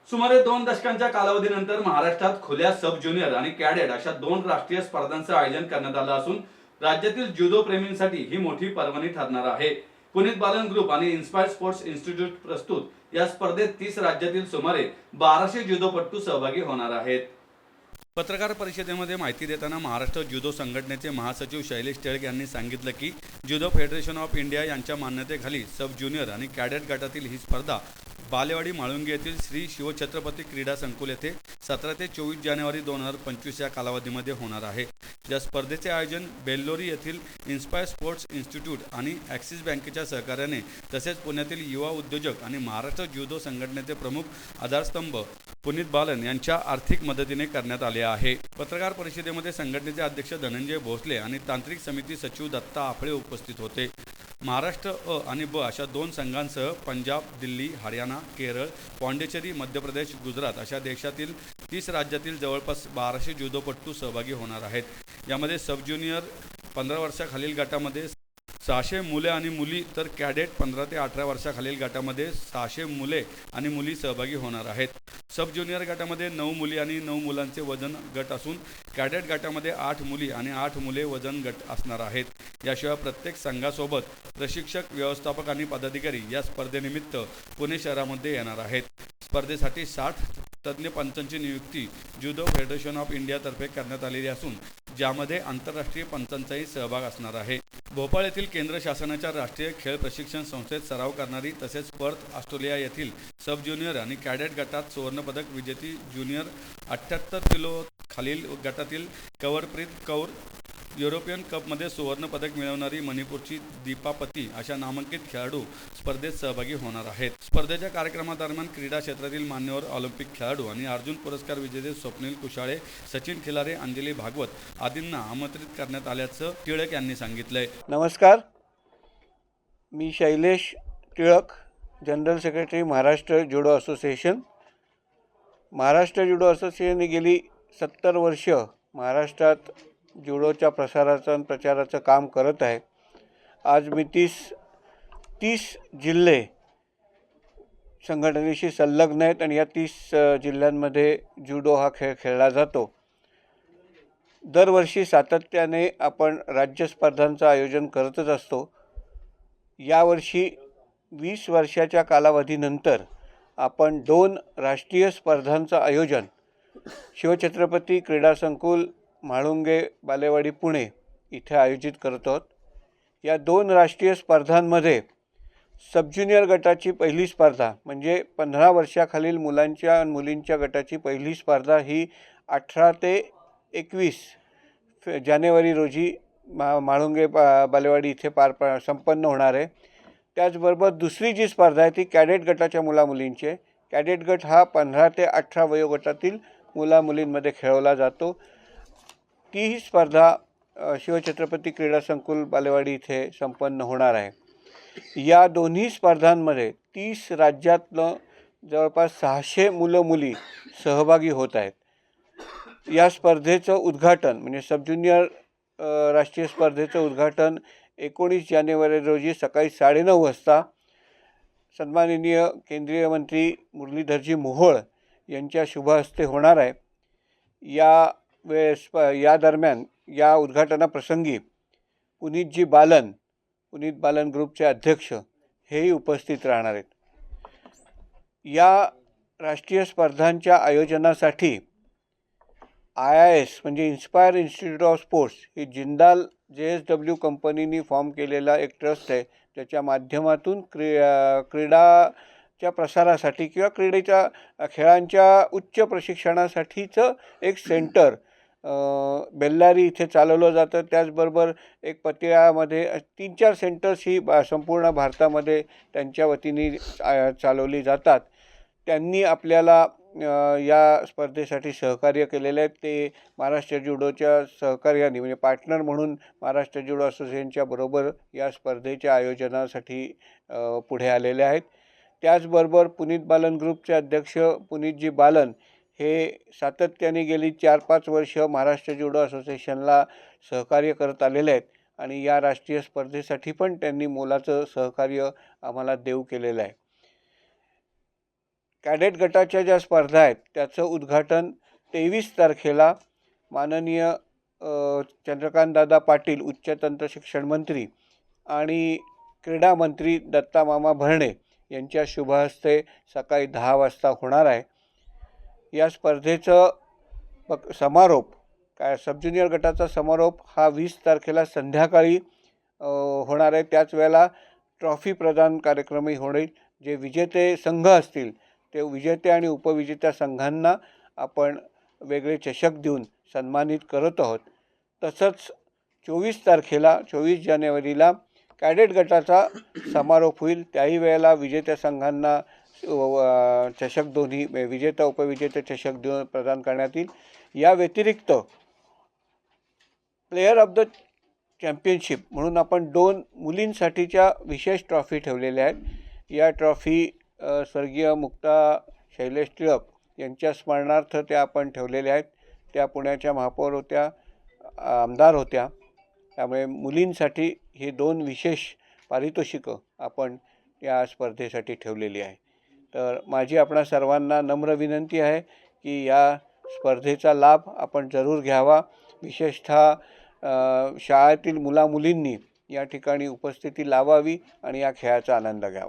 सुमारे 2 दशकांच्या कालावधीनंतर महाराष्ट्रात खुल्या सब ज्युनियर आणि कॅडेट अशा 2 राष्ट्रीय स्पर्धांचं आयोजन करण्यात आलं असून राज्यातील जुदो प्रेमींसाठी ही मोठी पर्वणी ठरणार आहे. पुनीत बालन ग्रुप आणि इन्स्पायर स्पोर्ट्स इन्स्टिट्यूट प्रस्तुत या स्पर्धेत 30 राज्यातील सुमारे 1200 जुदोपटू सहभागी होणार आहेत. पत्रकार परिषदेमध्ये माहिती देताना महाराष्ट्र जुदो संघटनेचे महासचिव शैलेश टिळक यांनी सांगितलं की जुदो फेडरेशन ऑफ इंडिया यांच्या मान्यतेखाली सब ज्युनियर आणि कॅडेट गटातील ही स्पर्धा बालेवाडी म्हाळुंगे येथील श्री शिवछत्रपती क्रीडा संकुल येथे 17 ते 24 जानेवारी 2025 या कालावधीमध्ये होणार आहे. या स्पर्धेचे आयोजन बेल्लोरी येथील इन्स्पायर स्पोर्ट्स इन्स्टिट्यूट आणि ॲक्सिस बँकेच्या सहकार्याने तसेच पुण्यातील युवा उद्योजक आणि महाराष्ट्र जुदो संघटनेचे प्रमुख आधारस्तंभ पुनीत बालन यांच्या आर्थिक मदतीने करण्यात आले आहे. पत्रकार परिषदेमध्ये संघटनेचे अध्यक्ष धनंजय भोसले आणि तांत्रिक समिती सचिव दत्ता आपळे उपस्थित होते. महाराष्ट्र अ आणि ब अशा 2 संघांसह पंजाब, दिल्ली, हरियाणा, केरळ, पाँडेचेरी, मध्य प्रदेश, गुजरात अशा देशातील 30 राज्यातील जवळपास 1200 जुदोपटू सहभागी होणार आहेत. यामध्ये सब ज्युनियर 15 वर्षाखालील गटामध्ये 600 मुले आणि मुली तर कॅडेट 15 ते 18 वर्षाखालील गटामध्ये 600 मुले आणि मुली सहभागी होणार आहेत. सब ज्युनियर गटामध्ये 9 मुली आणि 9 मुलांचे वजन गट असून कॅडेट गटामध्ये 8 मुली आणि 8 मुले वजन गट असणार आहेत. याशिवाय प्रत्येक संघासोबत प्रशिक्षक, व्यवस्थापक आणि पदाधिकारी या स्पर्धेनिमित्त पुणे शहरामध्ये येणार आहेत. स्पर्धेसाठी 60 तज्ज्ञ पंचांची नियुक्ती जुदो फेडरेशन ऑफ इंडियातर्फे करण्यात आलेली असून ज्यामध्ये आंतरराष्ट्रीय पंचांचाही सहभाग असणार आहे. भोपाळ येथील केंद्र शासनाच्या राष्ट्रीय खेळ प्रशिक्षण संस्थेत सराव करणारी तसेच पर्थ ऑस्ट्रेलिया येथील सब ज्युनियर आणि कॅडेट गटात सुवर्णपदक विजेती ज्युनियर 78 किलो खालील गटातील कंवरप्रीत कौर, युरोपियन कपमध्ये सुवर्णपदक मिळवणारी मणिपूरची दीपापती अशा नामांकित खेळाडू स्पर्धेत सहभागी होणार आहेत. स्पर्धेच्या कार्यक्रमादरम्यान क्रीडा क्षेत्रातील मान्यवर ऑलिम्पिक खेळाडू आणि अर्जुन पुरस्कार विजेते स्वप्नील कुशाळे, सचिन खिलारे, अंजली भागवत आदींना आमंत्रित करण्यात आल्याचं टिळक यांनी सांगितलंय. नमस्कार, मी शैलेश टिळक, जनरल सेक्रेटरी महाराष्ट्र जुडो असोसिएशन. महाराष्ट्र जुडो असोसिएशनने गेली 70 वर्ष महाराष्ट्रात जुडोच्या प्रसाराचं आणि प्रचाराचं काम करत आहे. आज मी 30 जिल्हे संघटनेशी संलग्न आहेत आणि या 30 जिल्ह्यांमध्ये जुडो हा खेळ खेळला जातो. दरवर्षी सातत्याने आपण राज्य स्पर्धांचं आयोजन करतच असतो. यावर्षी 20 वर्षाच्या कालावधीनंतर आपण 2 राष्ट्रीय स्पर्धांचं आयोजन शिवछत्रपती क्रीडा संकुल म्हाळुंगे, बालेवाडी, पुणे इथे आयोजित करत आहोत. या 2 राष्ट्रीय स्पर्धांमध्ये सब ज्युनियर गटाची पहिली स्पर्धा म्हणजे 15 वर्षाखालील मुलांच्या आणि मुलींच्या गटाची पहिली स्पर्धा ही 18 ते 21 जानेवारी रोजी म्हाळुंगे बालेवाडी इथे संपन्न होणार आहे. त्याचबरोबर दुसरी जी स्पर्धा आहे ती कॅडेट गटाच्या मुलामुलींची आहे. कॅडेट गट हा 15 ते 18 वयोगटातील मुलामुलींमध्ये खेळवला जातो. ती स्पर्धा शिवछत्रपती क्रीडा संकुल बालेवाडी इथे संपन्न होणार आहे. या दोन्ही स्पर्धांमध्ये 30 राज्यातनं जवळपास 600 मुलं-मुली सहभागी होत आहेत. या स्पर्धेचं उद्घाटन म्हणजे सब ज्युनियर राष्ट्रीय स्पर्धेचं उद्घाटन 19 जानेवारी रोजी सकाळी 9:30 वाजता सन्माननीय केंद्रीय मंत्री मुरलीधरजी मोहोळ यांच्या शुभ हस्ते होणार आहे. या दरम्यान या उद्घाटनाप्रसंगी पुनीत बालन ग्रुपचे अध्यक्ष हेही उपस्थित राहणार आहेत. या राष्ट्रीय स्पर्धांच्या आयोजनासाठी IIS म्हणजे inspire institute of sports he Jindal JSW कंपनीने फॉर्म केलेला एक ट्रस्ट आहे. त्याच्या माध्यमातून क्रीडाच्या प्रसारासाठी किंवा खेळांच्या उच्च प्रशिक्षणासाठीचं एक सेंटर बेल्लारी इथे चालवलं जातं. त्याचबरोबर एक पतियाळामध्ये 3-4 सेंटर्स ही संपूर्ण भारतामध्ये त्यांच्या वतीने चालवली जातात. त्यांनी आपल्याला या स्पर्धेसाठी सहकार्य केलेले आहेत. ते महाराष्ट्र जुडोच्या सहकार्याने म्हणजे पार्टनर म्हणून महाराष्ट्र जुडो असोसिएशनच्या बरोबर या स्पर्धेच्या आयोजनासाठी पुढे आलेले आहेत. त्याचबरोबर पुनीत बालन ग्रुपचे अध्यक्ष पुनीतजी बालन हे सातत्याने गेली 4-5 वर्ष महाराष्ट्र जुडो असोसिएशनला सहकार्य करत आलेले आहेत आणि या राष्ट्रीय स्पर्धेसाठी पण त्यांनी मोलाचं सहकार्य आम्हाला देऊ केलेलं आहे. कॅडेट गटाच्या ज्या स्पर्धा आहेत त्याचं उद्घाटन 23 तारखेला माननीय चंद्रकांतदादा पाटील उच्च तंत्र शिक्षण मंत्री आणि क्रीडा मंत्री दत्ता मामा भरणे यांच्या शुभहस्ते सकाळी 10 वाजता होणार आहे. या स्पर्धेचं समारोप सब ज्युनियर गटाचा समारोप हा 20 तारखेला संध्याकाळी होणार आहे. त्याच वेळेला ट्रॉफी प्रदान कार्यक्रमही होईल. जे विजेते संघ असतील ते विजेते आणि उपविजेत्या संघांना आपण वेगळे चषक देऊन सन्मानित करत आहोत. तसंच 24 जानेवारीला कॅडेट गटाचा समारोप होईल. त्याही वेळेला विजेत्या संघांना चषक दोन्ही विजेता उपविजेते चषक देऊन प्रदान करण्यात येईल. या व्यतिरिक्त प्लेयर ऑफ द चॅम्पियनशिप म्हणून आपण 2 मुलींसाठीच्या विशेष ट्रॉफी ठेवलेल्या आहेत. या ट्रॉफी स्वर्गीय मुक्ता शैलेश टिळक यांच्या स्मरणार्थ त्या आपण ठेवलेल्या आहेत. त्या पुण्याच्या महापौर होत्या, आमदार होत्या. त्यामुळे मुलींसाठी हे 2 विशेष पारितोषिकं आपण या स्पर्धेसाठी ठेवलेली आहे. तर माझी आपणा सर्वांना नम्र विनंती आहे की या स्पर्धेचा लाभ आपण जरूर घ्यावा. विशेषतः शाळेतील मुलामुलींनी या ठिकाणी उपस्थिती लावावी आणि या खेळाचा आनंद घ्यावा.